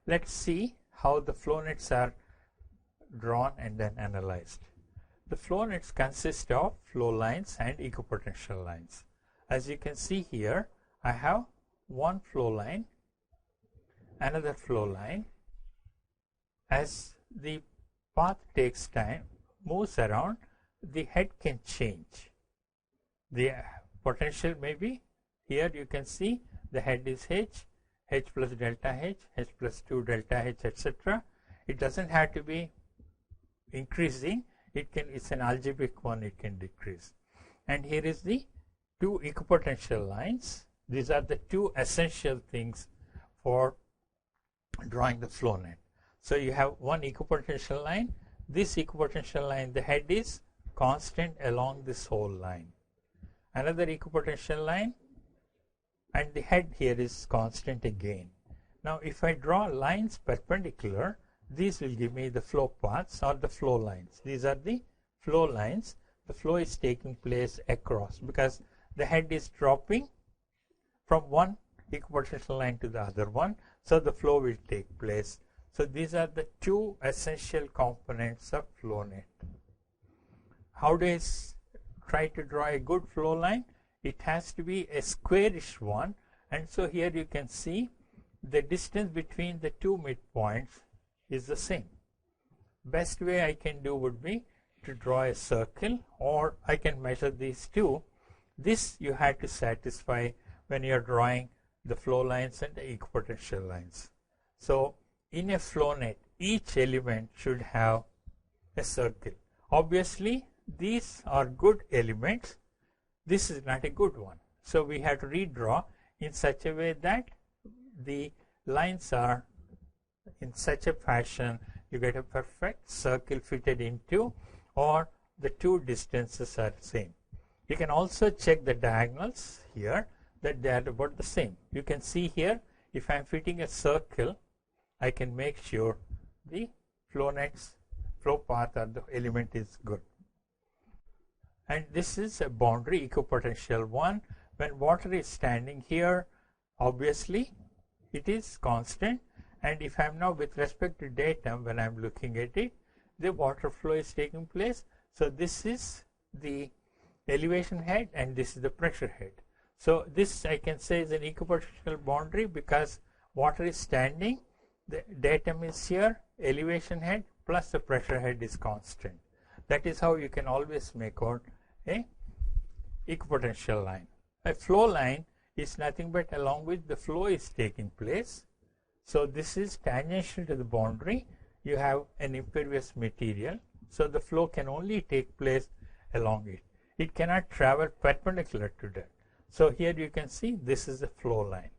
let's see how the flow nets are drawn and then analyzed. The flow nets consist of flow lines and equipotential lines. As you can see here, I have one flow line, another flow line. As the path takes time, moves around, the head can change. The potential may be, here you can see the head is h, h plus delta h plus 2 delta h, etc. It doesn't have to be increasing. It's an algebraic one, it can decrease. And here is the two equipotential lines. These are the two essential things for drawing the flow net. So you have one equipotential line. This equipotential line, the head is constant along this whole line. Another equipotential line, and the head here is constant again. Now if I draw lines perpendicular, these will give me the flow paths or the flow lines. These are the flow lines. The flow is taking place across because the head is dropping from one equipotential line to the other one, so the flow will take place. So these are the two essential components of flow net. How do I try to draw a good flow line? It has to be a squarish one, and so here you can see the distance between the two midpoints is the same. Best way I can do would be to draw a circle, or I can measure these two. This you have to satisfy when you are drawing the flow lines and the equipotential lines. So in a flow net, each element should have a circle. Obviously these are good elements. This is not a good one. So we have to redraw in such a way that the lines are in such a fashion you get a perfect circle fitted into, or the two distances are same. You can also check the diagonals here that they are about the same. You can see here, if I am fitting a circle, I can make sure the flow path or the element is good. And this is a boundary equipotential one. When water is standing here, obviously it is constant, and if I am now with respect to datum, when I am looking at it, the water flow is taking place. So this is the elevation head and this is the pressure head. So this I can say is an equipotential boundary because water is standing, the datum is here, elevation head plus the pressure head is constant. That is how you can always make out a equipotential line. A flow line is nothing but along which the flow is taking place. So this is tangential to the boundary. You have an impervious material, so the flow can only take place along it. It cannot travel perpendicular to that. So here you can see this is the flow line.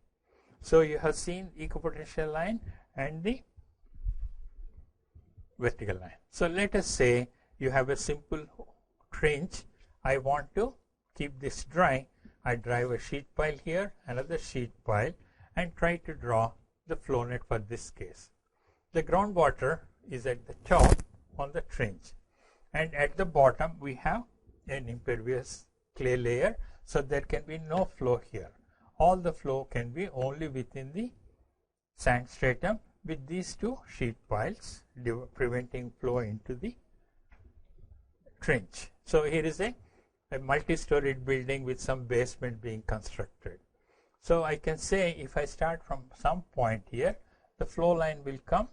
So you have seen equipotential line and the vertical line. So let us say you have a simple trench. I want to keep this dry. I drive a sheet pile here, another sheet pile, and try to draw the flow net for this case. The groundwater is at the top on the trench, and at the bottom we have an impervious clay layer, so there can be no flow here. All the flow can be only within the sand stratum with these two sheet piles preventing flow into the trench. So here is a multi-storied building with some basement being constructed. So I can say if I start from some point here, the flow line will come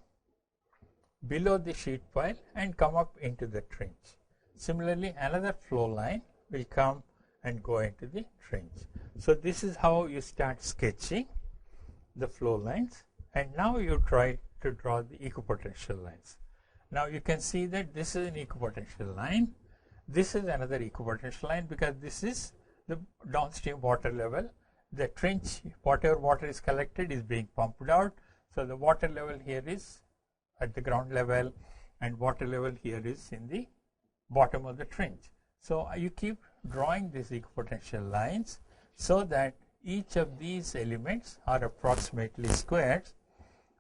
below the sheet pile and come up into the trench. Similarly, another flow line will come and go into the trench. So this is how you start sketching the flow lines, and now you try to draw the equipotential lines. Now you can see that this is an equipotential line. This is another equipotential line because this is the downstream water level. The trench, whatever water is collected is being pumped out. So the water level here is at the ground level, and water level here is in the bottom of the trench. So you keep drawing these equipotential lines so that each of these elements are approximately squares,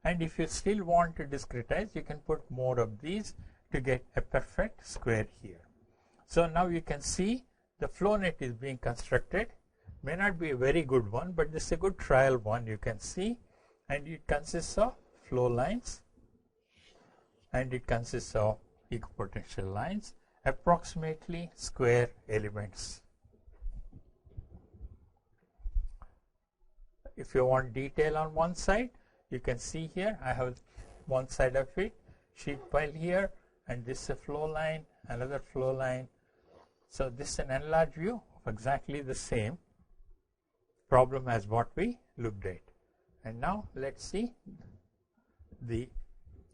and if you still want to discretize, you can put more of these to get a perfect square here. So now you can see the flow net is being constructed. May not be a very good one, but this is a good trial one you can see, and it consists of flow lines, and it consists of equipotential lines, approximately square elements. If you want detail on one side, you can see here I have one side of it, sheet pile here, and this is a flow line, another flow line. So this is an enlarged view of exactly the same problem as what we looked at. And now let's see the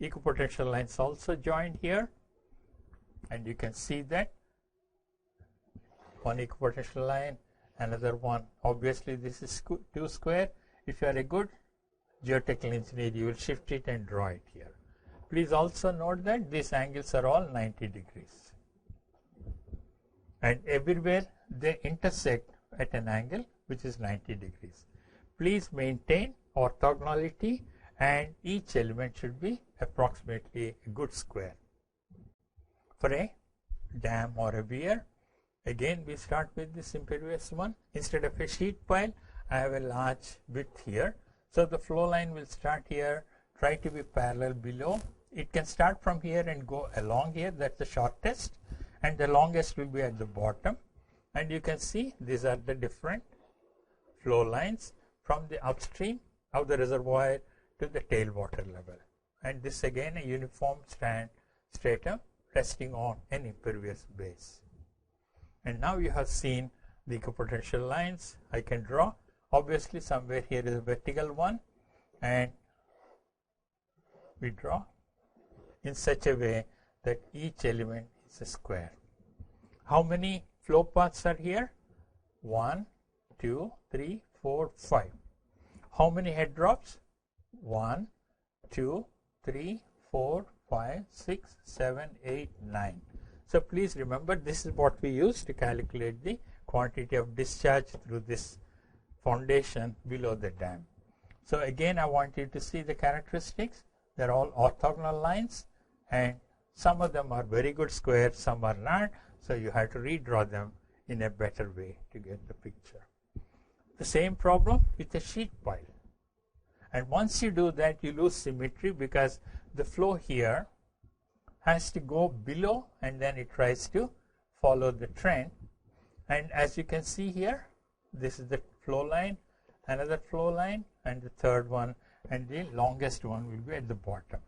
equipotential lines also joined here, and you can see that one equipotential line, another one. Obviously this is 2 square. If you are a good geotechnical engineer, you will shift it and draw it here. Please also note that these angles are all 90 degrees, and everywhere they intersect at an angle which is 90 degrees. Please maintain orthogonality, and each element should be approximately a good square. For a dam or a weir, again we start with this impervious one. Instead of a sheet pile, I have a large width here. So the flow line will start here, try to be parallel below. It can start from here and go along here, that's the shortest, and the longest will be at the bottom. And you can see these are the different flow lines from the upstream of the reservoir to the tailwater level. And this again a uniform stratum resting on an impervious base. And now you have seen the equipotential lines I can draw. Obviously somewhere here is a vertical one, and we draw in such a way that each element is a square. How many flow paths are here? 1, 2, 3, 4, 5. How many head drops? 1, 2, 3, 4, 5, 6, 7, 8, 9. So please remember, this is what we use to calculate the quantity of discharge through this foundation below the dam. So again, I want you to see the characteristics. They're all orthogonal lines, and some of them are very good squares, some are not. So you have to redraw them in a better way to get the picture. The same problem with a sheet pile. And once you do that, you lose symmetry because the flow here has to go below and then it tries to follow the trend. And as you can see here, this is the flow line, another flow line, and the third one, and the longest one will be at the bottom.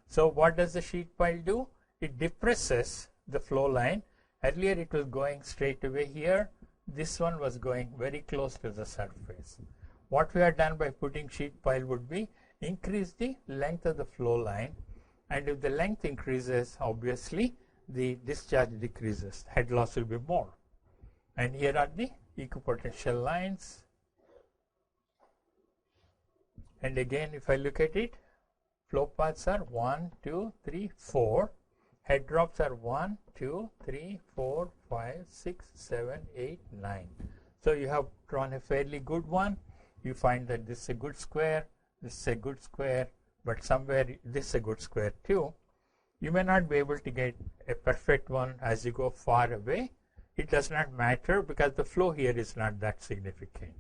So what does the sheet pile do? It depresses the flow line. Earlier it was going straight away here. This one was going very close to the surface. What we have done by putting sheet pile would be increase the length of the flow line, and if the length increases, obviously the discharge decreases, head loss will be more. And here are the equipotential lines. And again, if I look at it, flow paths are 1, 2, 3, 4. Head drops are 1, 2, 3, 4, 5, 6, 7, 8, 9. So you have drawn a fairly good one. You find that this is a good square, this is a good square, but somewhere this is a good square too. You may not be able to get a perfect one as you go far away. It does not matter because the flow here is not that significant.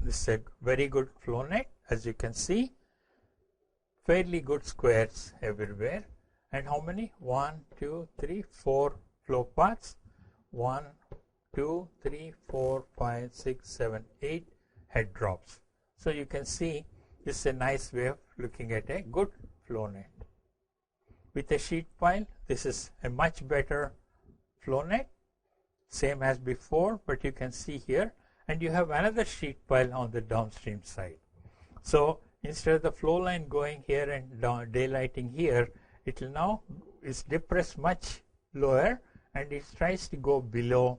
This is a very good flow net, as you can see. Fairly good squares everywhere. And how many? 1, 2, 3, 4 flow paths. 1, 2, 3, 4, 5, 6, 7, 8 head drops. So you can see this is a nice way of looking at a good flow net. With a sheet pile, this is a much better flow net, same as before, but you can see here, and you have another sheet pile on the downstream side. So instead of the flow line going here and daylighting here, it will now is depressed much lower, and it tries to go below,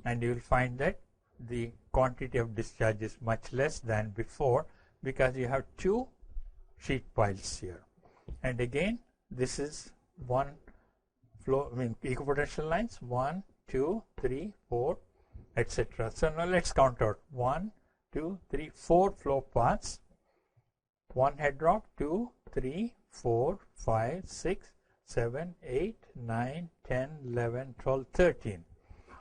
and you will find that the quantity of discharge is much less than before because you have 2 sheet piles here. And again, this is one flow, equipotential lines, 1, 2, 3, 4, etc. So now let's count out 1, 2, 3, 4 flow paths, 1 head drop, 2, 3, 4, 5, 6, 7, 8, 9, 10, 11, 12, 13.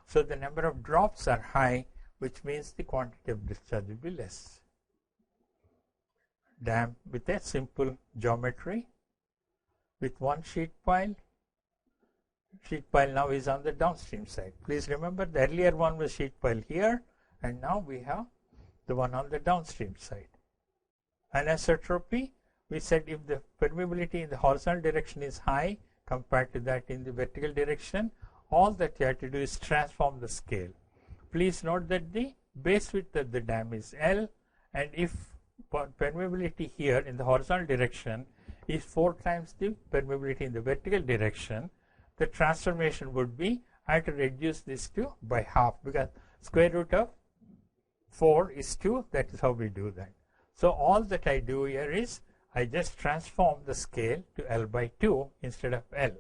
So the number of drops are high, which means the quantity of discharge will be less. dam with a simple geometry with one sheet pile. Sheet pile now is on the downstream side. Please remember the earlier one was sheet pile here, and now we have the one on the downstream side. Anisotropy, we said if the permeability in the horizontal direction is high compared to that in the vertical direction, all that you have to do is transform the scale. Please note that the base width of the dam is L, and if permeability here in the horizontal direction is 4 times the permeability in the vertical direction, the transformation would be, I have to reduce this to by half, because square root of 4 is 2. That is how we do that. So all that I do here is I just transform the scale to L by 2 instead of L.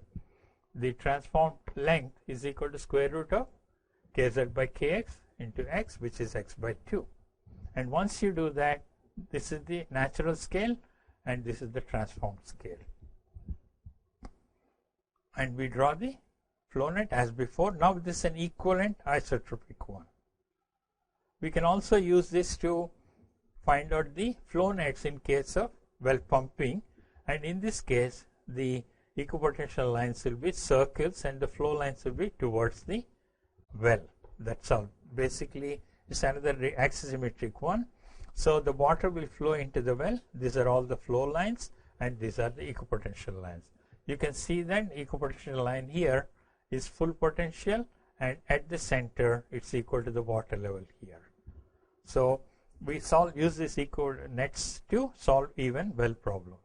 The transformed length is equal to square root of kz by kx into x, which is x by 2. And once you do that, this is the natural scale and this is the transformed scale. And we draw the flow net as before. Now this is an equivalent isotropic one. We can also use this to find out the flow nets in case of well pumping, and in this case the equipotential lines will be circles and the flow lines will be towards the well. That's all. Basically it's another axisymmetric one. So the water will flow into the well. These are all the flow lines and these are the equipotential lines. You can see that equipotential line here is full potential, and at the center it's equal to the water level here. So we use these equal nets to solve even well problems.